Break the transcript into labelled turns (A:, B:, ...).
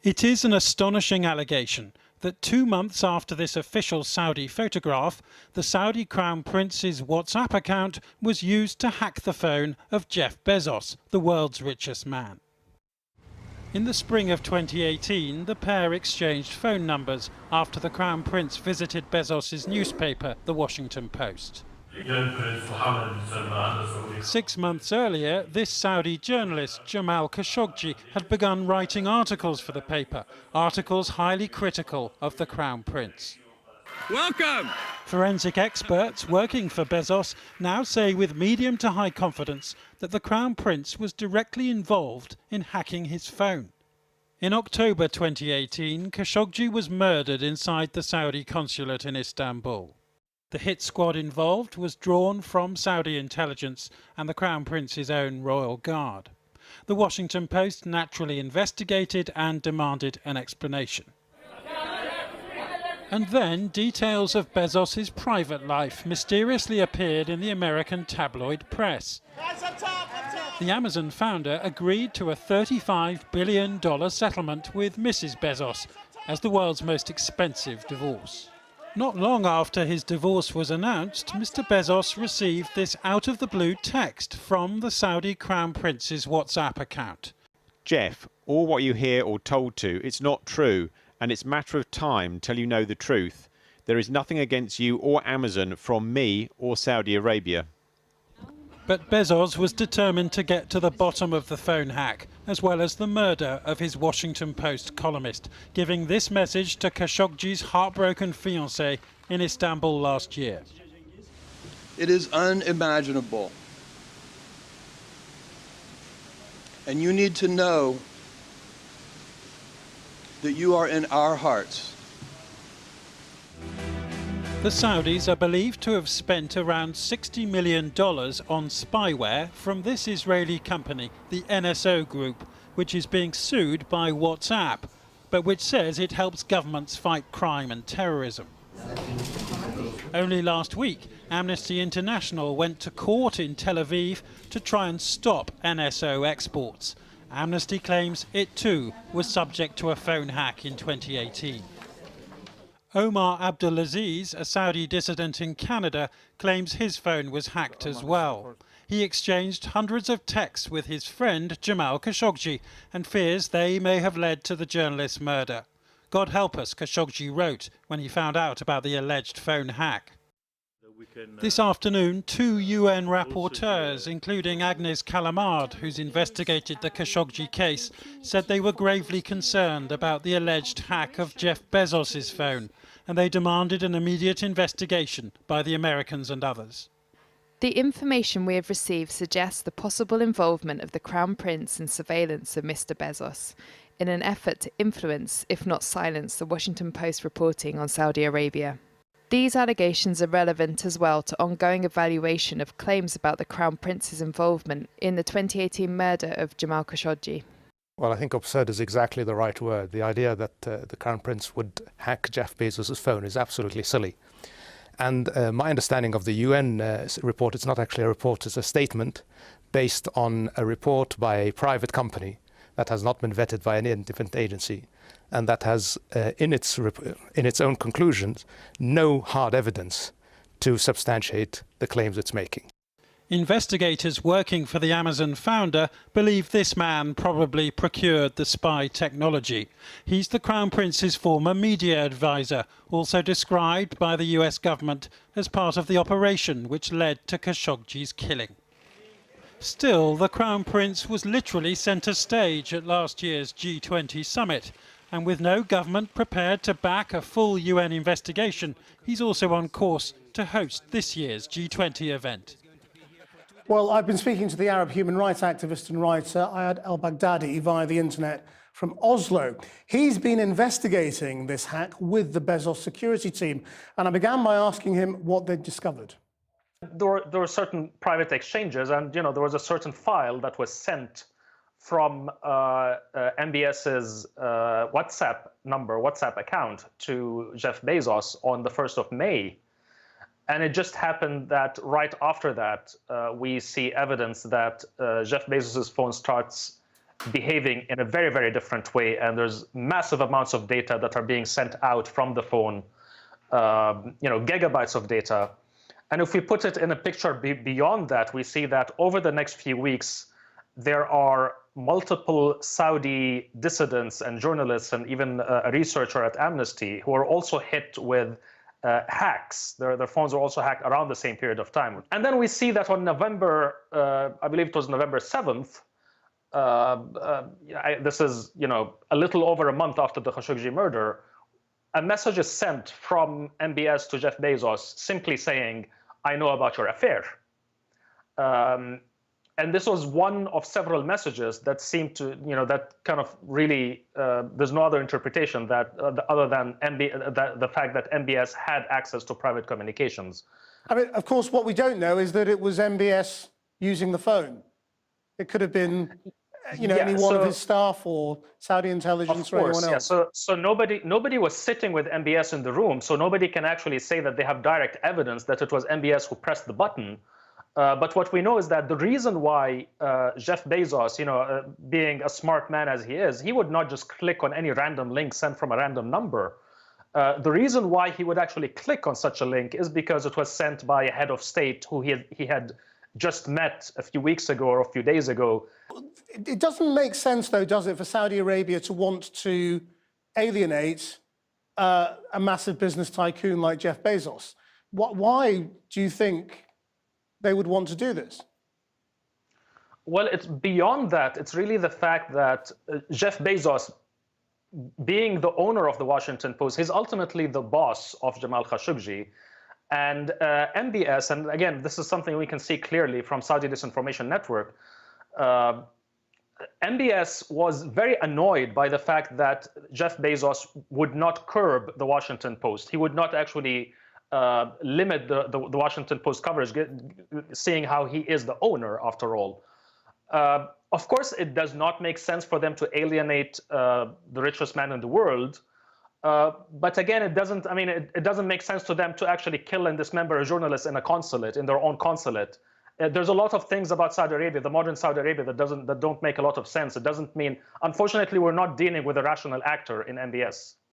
A: It is an astonishing allegation that 2 months after this official Saudi photograph, the Saudi Crown Prince's WhatsApp account was used to hack the phone of Jeff Bezos, the world's richest man. In the spring of 2018, the pair exchanged phone numbers after the Crown Prince visited Bezos' newspaper, The Washington Post. 6 months earlier, this Saudi journalist, Jamal Khashoggi, had begun writing articles for the paper, articles highly critical of the Crown Prince.
B: Welcome!
A: Forensic experts working for Bezos now say with medium to high confidence that the Crown Prince was directly involved in hacking his phone. In October 2018, Khashoggi was murdered inside the Saudi consulate in Istanbul. The hit squad involved was drawn from Saudi intelligence and the Crown Prince's own royal guard. The Washington Post naturally investigated and demanded an explanation. And then details of Bezos' private life mysteriously appeared in the American tabloid press. The Amazon founder agreed to a $35 billion settlement with Mrs. Bezos as the world's most expensive divorce. Not long after his divorce was announced, Mr. Bezos received this out-of-the-blue text from the Saudi Crown Prince's WhatsApp account.
C: Jeff, all what you hear or told to, it's not true, and it's a matter of time till you know the truth. There is nothing against you or Amazon from me or Saudi Arabia.
A: But Bezos was determined to get to the bottom of the phone hack, as well as the murder of his Washington Post columnist, giving this message to Khashoggi's heartbroken fiancée in Istanbul last year.
D: It is unimaginable. And you need to know that you are in our hearts.
A: The Saudis are believed to have spent around $60 million on spyware from this Israeli company, the NSO Group, which is being sued by WhatsApp, but which says it helps governments fight crime and terrorism. Only last week, Amnesty International went to court in Tel Aviv to try and stop NSO exports. Amnesty claims it too was subject to a phone hack in 2018. Omar Abdulaziz, a Saudi dissident in Canada, claims his phone was hacked as well. He exchanged hundreds of texts with his friend Jamal Khashoggi and fears they may have led to the journalist's murder. God help us, Khashoggi wrote when he found out about the alleged phone hack. This afternoon, 2 UN rapporteurs, including Agnes Kalamard, who's investigated the Khashoggi case, said they were gravely concerned about the alleged hack of Jeff Bezos' phone, and they demanded an immediate investigation by the Americans and others.
E: The information we have received suggests the possible involvement of the Crown Prince in surveillance of Mr. Bezos in an effort to influence, if not silence, the Washington Post reporting on Saudi Arabia. These allegations are relevant as well to ongoing evaluation of claims about the Crown Prince's involvement in the 2018 murder of Jamal Khashoggi.
F: Well, I think absurd is exactly the right word. The idea that the Crown Prince would hack Jeff Bezos' phone is absolutely silly. And my understanding of the UN report, it's not actually a report, it's a statement based on a report by a private company that has not been vetted by any independent agency, and that has, in its own conclusions, no hard evidence to substantiate the claims it's making.
A: Investigators working for the Amazon founder believe this man probably procured the spy technology. He's the Crown Prince's former media advisor, also described by the US government as part of the operation which led to Khashoggi's killing. Still, the Crown Prince was literally centre stage at last year's G20 summit, and with no government prepared to back a full UN investigation, he's also on course to host this year's G20 event.
G: Well, I've been speaking to the Arab human rights activist and writer Ayad al-Baghdadi via the internet from Oslo. He's been investigating this hack with the Bezos security team, and I began by asking him what they'd discovered.
H: There were certain private exchanges, and there was a certain file that was sent from MBS's WhatsApp account to Jeff Bezos on the 1st of May. And it just happened that right after that, we see evidence that Jeff Bezos' phone starts behaving in a very, very different way. And there's massive amounts of data that are being sent out from the phone, gigabytes of data. And if we put it in a picture beyond that, we see that over the next few weeks, there are multiple Saudi dissidents and journalists and even a researcher at Amnesty who are also hit with hacks. Their phones are also hacked around the same period of time. And then we see that on November, I believe it was November 7th, this is a little over a month after the Khashoggi murder, a message is sent from MBS to Jeff Bezos simply saying, "I know about your affair." And this was one of several messages that seemed to, that kind of really, there's no other interpretation that other than the fact that MBS had access to private communications.
G: I mean, of course, what we don't know is that it was MBS using the phone. It could have been, any one of his staff or Saudi intelligence or anyone else.
H: Yeah. So nobody was sitting with MBS in the room, so nobody can actually say that they have direct evidence that it was MBS who pressed the button. But what we know is that the reason why Jeff Bezos, being a smart man as he is, he would not just click on any random link sent from a random number. The reason why he would actually click on such a link is because it was sent by a head of state who he had just met a few weeks ago or a few days ago.
G: It doesn't make sense, though, does it, for Saudi Arabia to want to alienate a massive business tycoon like Jeff Bezos? Why do you think they would want to do this?
H: Well, it's beyond that. It's really the fact that Jeff Bezos, being the owner of the Washington Post, he's ultimately the boss of Jamal Khashoggi. And MBS, and again, this is something we can see clearly from Saudi Disinformation Network, MBS was very annoyed by the fact that Jeff Bezos would not curb the Washington Post. He would not actually limit the Washington Post coverage, seeing how he is the owner, after all. Of course, it does not make sense for them to alienate the richest man in the world. But again, it doesn't make sense to them to actually kill and dismember a journalist in a consulate, in their own consulate. There's a lot of things about Saudi Arabia, the modern Saudi Arabia, that don't make a lot of sense. It doesn't mean, unfortunately, we're not dealing with a rational actor in MBS.